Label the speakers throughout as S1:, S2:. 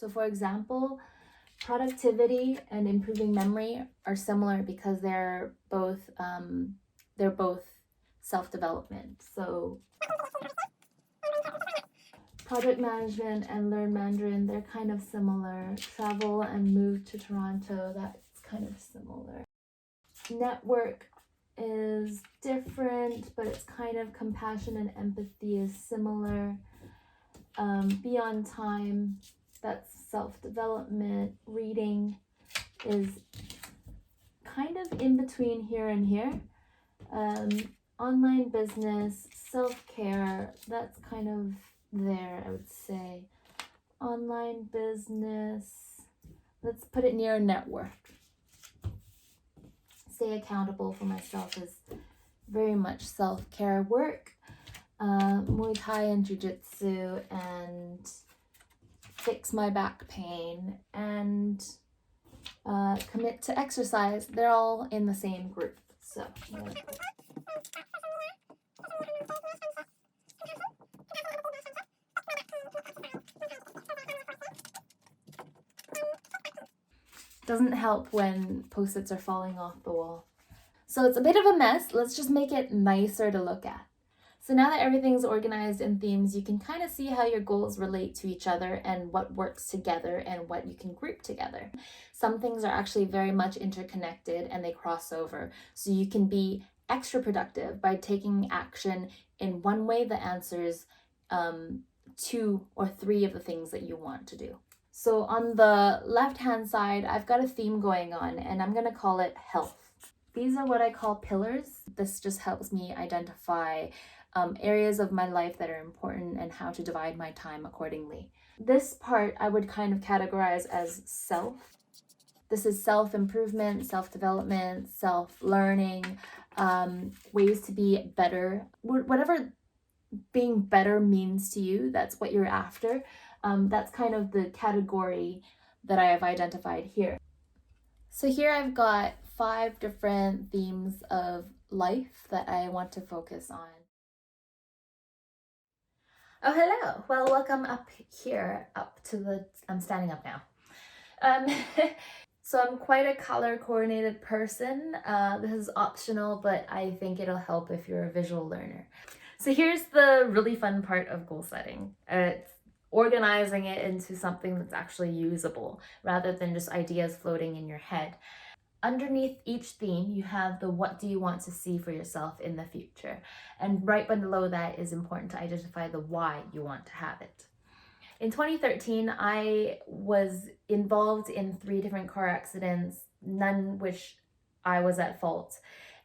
S1: So for example, productivity and improving memory are similar because they're both self-development. So project management and learn Mandarin, they're kind of similar. Travel and move to Toronto, that's kind of similar. Network is different, but it's kind of compassion and empathy is similar. Be on time, that's self-development. Reading is kind of in between here and here. Online business, self-care, that's kind of there, I would say. Online business, let's put it near network. Stay accountable for myself is very much self-care work. Muay Thai and Jiu-Jitsu and fix my back pain and commit to exercise. They're all in the same group. So doesn't help when post-its are falling off the wall. So it's a bit of a mess. Let's just make it nicer to look at. So now that everything's organized in themes, you can kind of see how your goals relate to each other and what works together and what you can group together. Some things are actually very much interconnected and they cross over. So you can be extra productive by taking action in one way that answers 2 or 3 of the things that you want to do. So on the left-hand side, I've got a theme going on and I'm going to call it health. These are what I call pillars. This just helps me identify areas of my life that are important and how to divide my time accordingly. This part I would kind of categorize as self. This is self-improvement, self-development, self-learning, ways to be better. Whatever being better means to you, that's what you're after. That's kind of the category that I have identified here. So here I've got 5 different themes of life that I want to focus on. Oh, hello. Well, welcome up here, I'm standing up now. So I'm quite a color coordinated person. This is optional, but I think it'll help if you're a visual learner. So here's the really fun part of goal setting. It's organizing it into something that's actually usable rather than just ideas floating in your head. Underneath each theme, you have the what do you want to see for yourself in the future. And right below that is important to identify the why you want to have it. In 2013, I was involved in 3 different car accidents, none which I was at fault.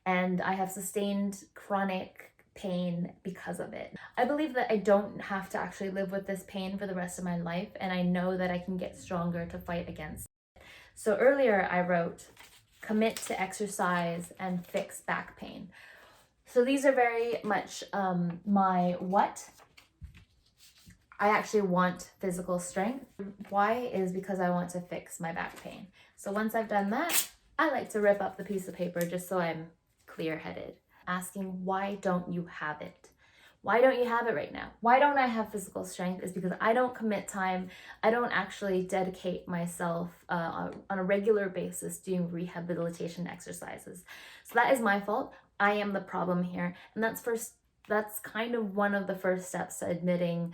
S1: And I have sustained chronic pain because of it. I believe that I don't have to actually live with this pain for the rest of my life, and I know that I can get stronger to fight against it. So earlier I wrote, commit to exercise and fix back pain. So these are very much my what. I actually want physical strength. Why is because I want to fix my back pain. So once I've done that, I like to rip up the piece of paper just so I'm clear-headed. Asking, why don't you have it? Why don't you have it right now? Why don't I have physical strength is because I don't commit time. I don't actually dedicate myself on a regular basis doing rehabilitation exercises. So that is my fault. I am the problem here. And that's kind of one of the first steps to admitting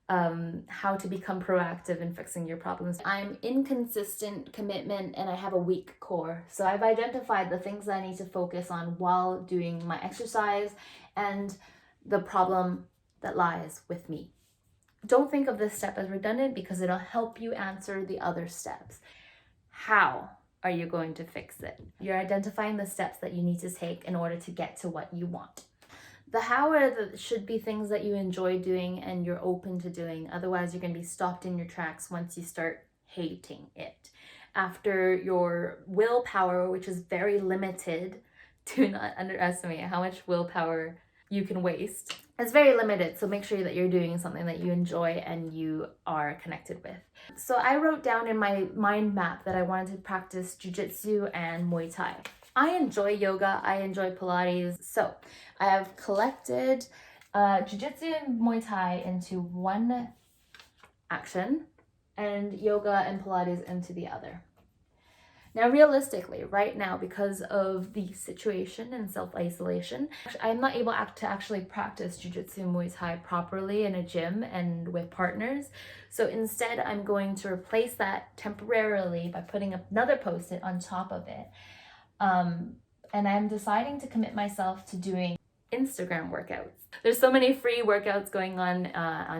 S1: how to become proactive in fixing your problems. I'm inconsistent commitment and I have a weak core. So I've identified the things that I need to focus on while doing my exercise and the problem that lies with me. Don't think of this step as redundant because it'll help you answer the other steps. How are you going to fix it? You're identifying the steps that you need to take in order to get to what you want. The how should be things that you enjoy doing and you're open to doing. Otherwise, you're going to be stopped in your tracks once you start hating it. After your willpower, which is very limited, do not underestimate how much willpower you can waste. It's very limited, so make sure that you're doing something that you enjoy and you are connected with. So I wrote down in my mind map that I wanted to practice Jiu-Jitsu and Muay Thai. I enjoy yoga, I enjoy Pilates, so I have collected Jiu-Jitsu and Muay Thai into one action and yoga and Pilates into the other. Now, realistically, right now, because of the situation and self-isolation, I'm not able to actually practice Jiu-Jitsu and Muay Thai properly in a gym and with partners. So instead, I'm going to replace that temporarily by putting another post-it on top of it. And I'm deciding to commit myself to doing Instagram workouts. There's so many free workouts going on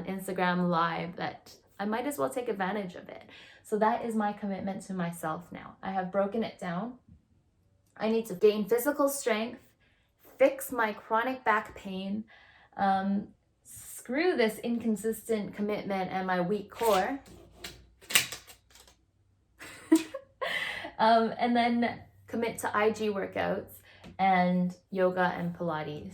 S1: Instagram Live that I might as well take advantage of it. So that is my commitment to myself now. I have broken it down. I need to gain physical strength, fix my chronic back pain, screw this inconsistent commitment and my weak core, and then commit to IG workouts and yoga and Pilates.